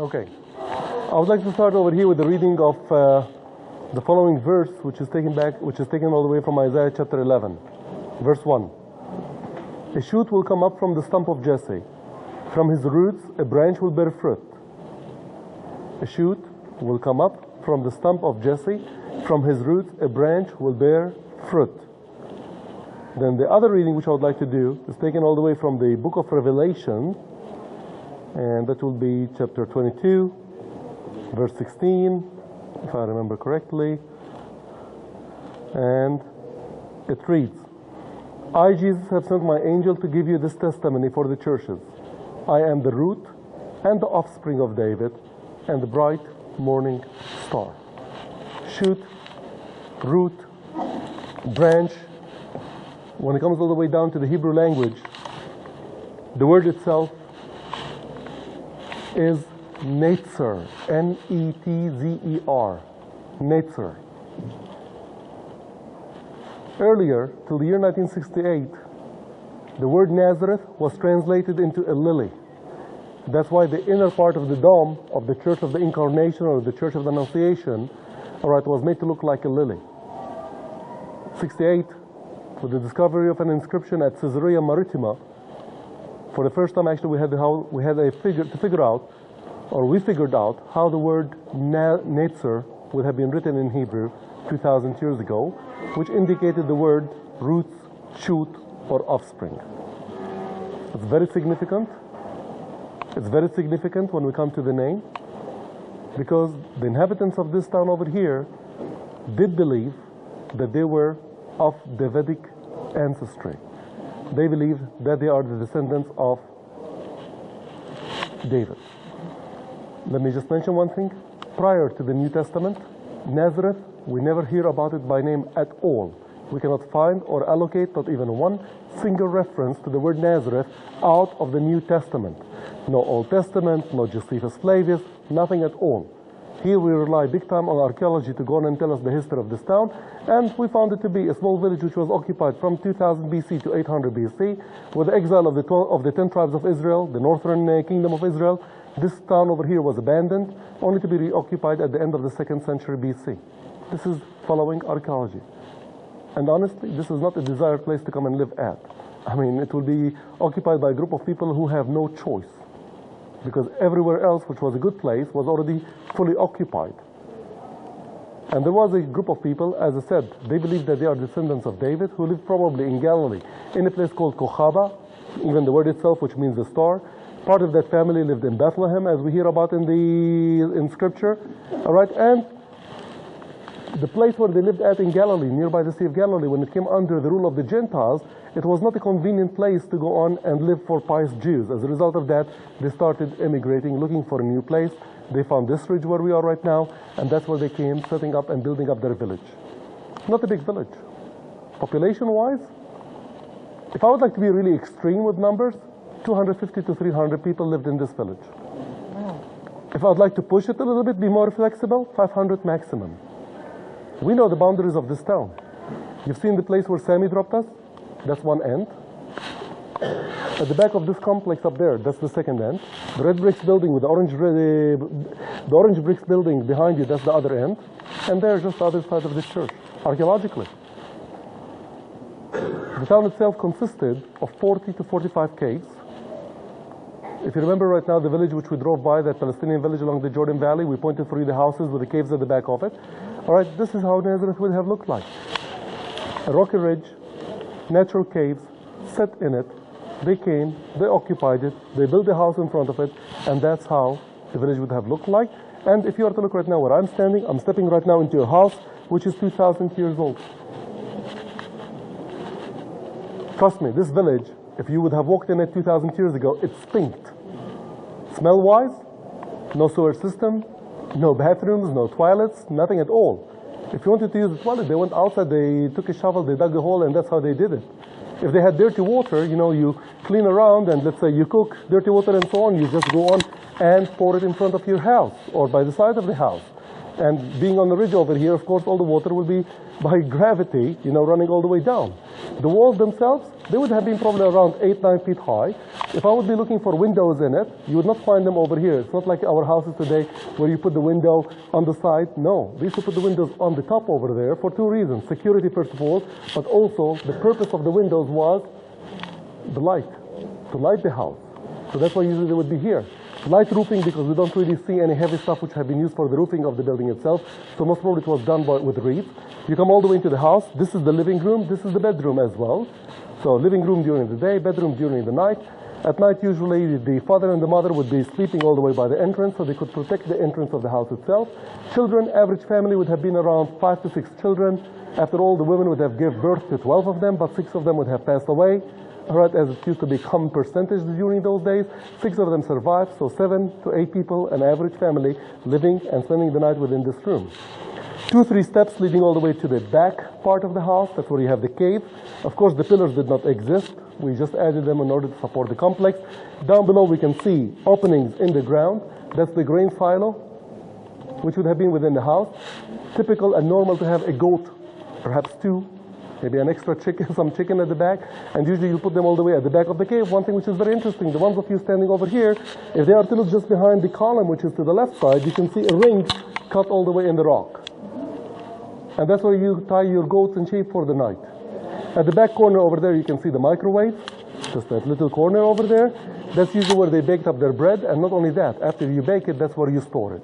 Okay. I would like to start over here with the reading of the following verse, which is taken all the way from Isaiah chapter 11, verse 1. A shoot will come up from the stump of Jesse. From his roots, a branch will bear fruit. A shoot will come up from the stump of Jesse. From his roots, a branch will bear fruit. Then the other reading which I would like to do is taken all the way from the book of Revelation, and that will be chapter 22, verse 16, if I remember correctly. And it reads, I, Jesus, have sent my angel to give you this testimony for the churches. I am the root and the offspring of David and the bright morning star. Shoot, root, branch. When it comes all the way down to the Hebrew language, the word itself is Netzer, N-E-T-Z-E-R, Netzer. Earlier, till the year 1968, the word Nazareth was translated into a lily. That's why the inner part of the dome of the Church of the Incarnation or the Church of the Annunciation, was made to look like a lily. 68, with the discovery of an inscription at Caesarea Maritima, for the first time actually we figured out how the word Netzer would have been written in Hebrew 2,000 years ago, which indicated the word roots, shoot, or offspring. It's very significant. It's very significant when we come to the name, because the inhabitants of this town over here did believe that they were of Davidic ancestry. They believe that they are the descendants of David. Let me just mention one thing. Prior to the New Testament, Nazareth, we never hear about it by name at all. We cannot find or allocate not even one single reference to the word Nazareth out of the New Testament. No Old Testament, no Josephus Flavius, nothing at all. Here we rely big time on archaeology to go on and tell us the history of this town, and we found it to be a small village which was occupied from 2000 BC to 800 BC, with the exile of the 10 tribes of Israel, the northern kingdom of Israel. This town over here was abandoned, only to be reoccupied at the end of the 2nd century BC. This is following archaeology. And honestly, this is not a desired place to come and live at. I mean, it will be occupied by a group of people who have no choice, because everywhere else, which was a good place, was already fully occupied. And there was a group of people, as I said, they believe that they are descendants of David, who lived probably in Galilee, in a place called Kochaba, even the word itself, which means the star. Part of that family lived in Bethlehem, as we hear about in Scripture. All right, and the place where they lived at in Galilee, nearby the Sea of Galilee, when it came under the rule of the Gentiles, it was not a convenient place to go on and live for pious Jews. As a result of that, they started immigrating, looking for a new place. They found this ridge where we are right now, and that's where they came, setting up and building up their village. Not a big village. Population-wise, if I would like to be really extreme with numbers, 250 to 300 people lived in this village. If I would like to push it a little bit, be more flexible, 500 maximum. We know the boundaries of this town. You've seen the place where Sammy dropped us? That's one end. At the back of this complex up there, that's the second end. The red bricks building with the orange bricks building behind you, that's the other end. And there's just the other side of this church, archaeologically. The town itself consisted of 40 to 45 caves. If you remember right now, the village which we drove by, that Palestinian village along the Jordan Valley, we pointed through the houses with the caves at the back of it. All right, this is how Nazareth would have looked like. A rocky ridge, natural caves, set in it. They came, they occupied it, they built a house in front of it, and that's how the village would have looked like. And if you are to look right now where I'm standing, I'm stepping right now into a house which is 2,000 years old. Trust me, this village, if you would have walked in it 2,000 years ago, it stinked. Smell-wise, no sewer system, no bathrooms, no toilets, nothing at all. If you wanted to use the toilet, they went outside, they took a shovel, they dug a hole, and that's how they did it. If they had dirty water, you clean around, and let's say you cook dirty water and so on, you just go on and pour it in front of your house or by the side of the house. And being on the ridge over here, of course, all the water will be by gravity, running all the way down. The walls themselves, They would have been probably around 8-9 feet high. If I would be looking for windows in it, you would not find them over here. It's not like our houses today where you put the window on the side. No, we used to put the windows on the top over there for two reasons. Security, first of all, but also the purpose of the windows was the light, to light the house. So that's why usually they would be here. Light roofing, because we don't really see any heavy stuff which have been used for the roofing of the building itself. So most probably it was done with reeds. You come all the way into the house. This is the living room. This is the bedroom as well. So living room during the day, bedroom during the night. At night, usually the father and the mother would be sleeping all the way by the entrance, so they could protect the entrance of the house itself. Children, average family would have been around 5 to 6 children. After all, the women would have given birth to 12 of them, but 6 of them would have passed away. All right, as it used to be common percentage during those days. 6 of them survived, so 7 to 8 people, an average family, living and spending the night within this room. 2-3 steps leading all the way to the back part of the house. That's where you have the cave. Of course, the pillars did not exist. We just added them in order to support the complex. Down below, we can see openings in the ground. That's the grain silo, which would have been within the house. Typical and normal to have a goat, perhaps 2, maybe an extra chicken, some chicken at the back, and usually you put them all the way at the back of the cave. One thing which is very interesting, the ones of you standing over here, if they are to look just behind the column, which is to the left side, you can see a ring cut all the way in the rock. And that's where you tie your goats and sheep for the night. At the back corner over there, you can see the microwave, just that little corner over there. That's usually where they baked up their bread, and not only that, after you bake it, that's where you store it.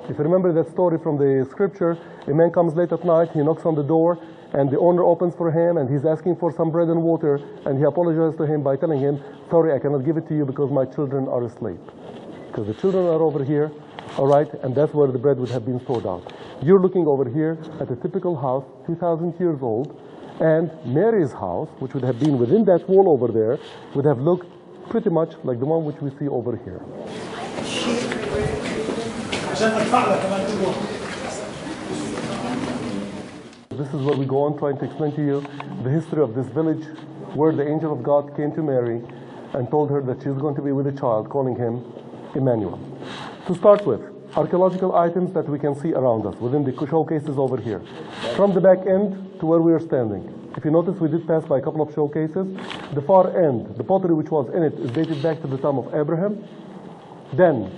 If you remember that story from the scripture, a man comes late at night, he knocks on the door, and the owner opens for him, and he's asking for some bread and water, and he apologizes to him by telling him, sorry, I cannot give it to you because my children are asleep. Because the children are over here, all right, and that's where the bread would have been stored out. You're looking over here at a typical house, 2,000 years old, and Mary's house, which would have been within that wall over there, would have looked pretty much like the one which we see over here. This is where we go on trying to explain to you the history of this village where the angel of God came to Mary and told her that she's going to be with a child, calling him Emmanuel. To start with, archaeological items that we can see around us within the showcases over here. From the back end to where we are standing. If you notice, we did pass by a couple of showcases. The far end, the pottery which was in it, is dated back to the time of Abraham. Then,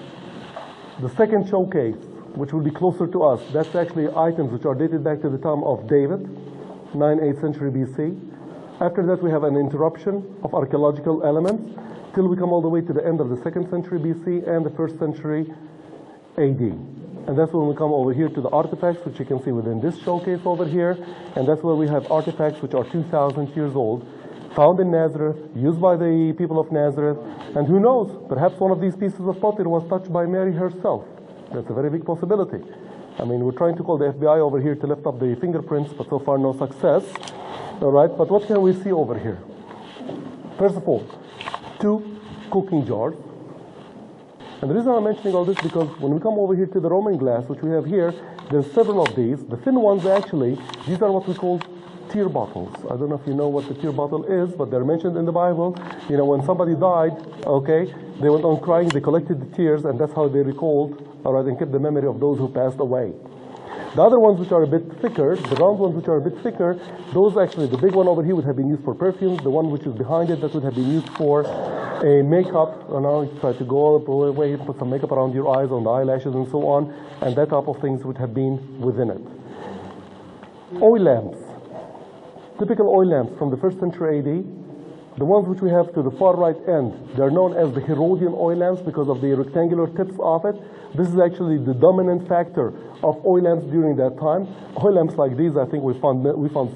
the second showcase, which will be closer to us, that's actually items which are dated back to the time of David, 9th, 8th century BC. After that, we have an interruption of archaeological elements till we come all the way to the end of the 2nd century BC and the 1st century AD. And that's when we come over here to the artifacts, which you can see within this showcase over here. And that's where we have artifacts which are 2,000 years old, found in Nazareth, used by the people of Nazareth. And who knows, perhaps one of these pieces of pottery was touched by Mary herself. That's a very big possibility. I mean, we're trying to call the FBI over here to lift up the fingerprints, but so far no success. All right, but what can we see over here? First of all, 2 cooking jars. And the reason I'm mentioning all this because when we come over here to the Roman glass, which we have here, there's several of these. The thin ones actually, these are what we call tear bottles. I don't know if you know what the tear bottle is, but they're mentioned in the Bible. You know, when somebody died, okay, they went on crying, they collected the tears, and that's how they recalled, all right, and kept the memory of those who passed away. The other ones which are a bit thicker, the round ones which are a bit thicker, those actually, the big one over here would have been used for perfume. The one which is behind it, that would have been used for a makeup. And now you try to go all the way, put some makeup around your eyes, on the eyelashes and so on, and that type of things would have been within it. Oil lamps. Typical oil lamps from the 1st century AD. The ones which we have to the far right end, they're known as the Herodian oil lamps because of the rectangular tips of it. This is actually the dominant factor of oil lamps during that time. Oil lamps like these, I think we found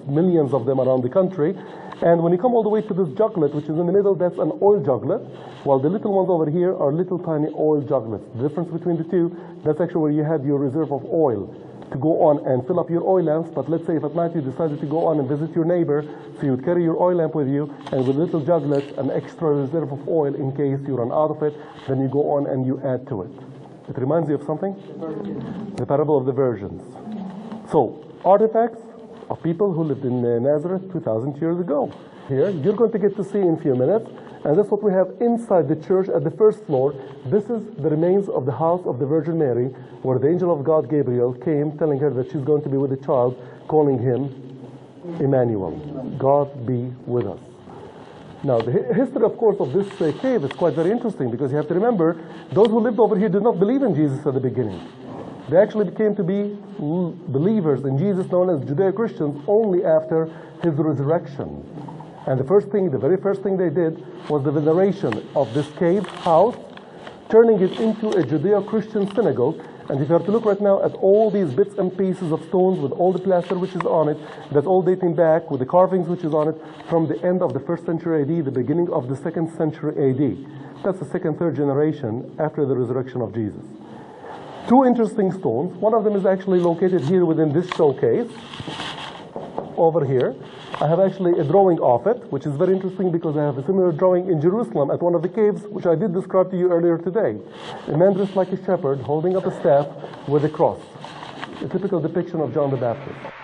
millions of them around the country. And when you come all the way to this juglet, which is in the middle, that's an oil juglet, while the little ones over here are little tiny oil juglets. The difference between the two, that's actually where you had your reserve of oil to go on and fill up your oil lamps. But let's say if at night you decided to go on and visit your neighbor, so you would carry your oil lamp with you, and with little juglets, an extra reserve of oil in case you run out of it, then you go on and you add to it. It reminds you of something? The parable of the virgins. So, artifacts of people who lived in Nazareth 2,000 years ago. Here, you're going to get to see in a few minutes, and that's what we have inside the church at the first floor. This is the remains of the house of the Virgin Mary, where the angel of God, Gabriel, came telling her that she's going to be with a child, calling him Emmanuel. God be with us. Now, the history, of course, of this cave is quite very interesting, because you have to remember, those who lived over here did not believe in Jesus at the beginning. They actually came to be believers in Jesus, known as Judeo-Christians, only after his resurrection. And the very first thing they did was the veneration of this cave house, turning it into a Judeo-Christian synagogue. And if you have to look right now at all these bits and pieces of stones with all the plaster which is on it, that's all dating back with the carvings which is on it from the end of the 1st century AD, the beginning of the 2nd century AD. That's the 2nd, 3rd generation after the resurrection of Jesus. Two interesting stones. One of them is actually located here within this showcase, over here. I have actually a drawing of it, which is very interesting because I have a similar drawing in Jerusalem at one of the caves, which I did describe to you earlier today. A man dressed like a shepherd holding up a staff with a cross, a typical depiction of John the Baptist.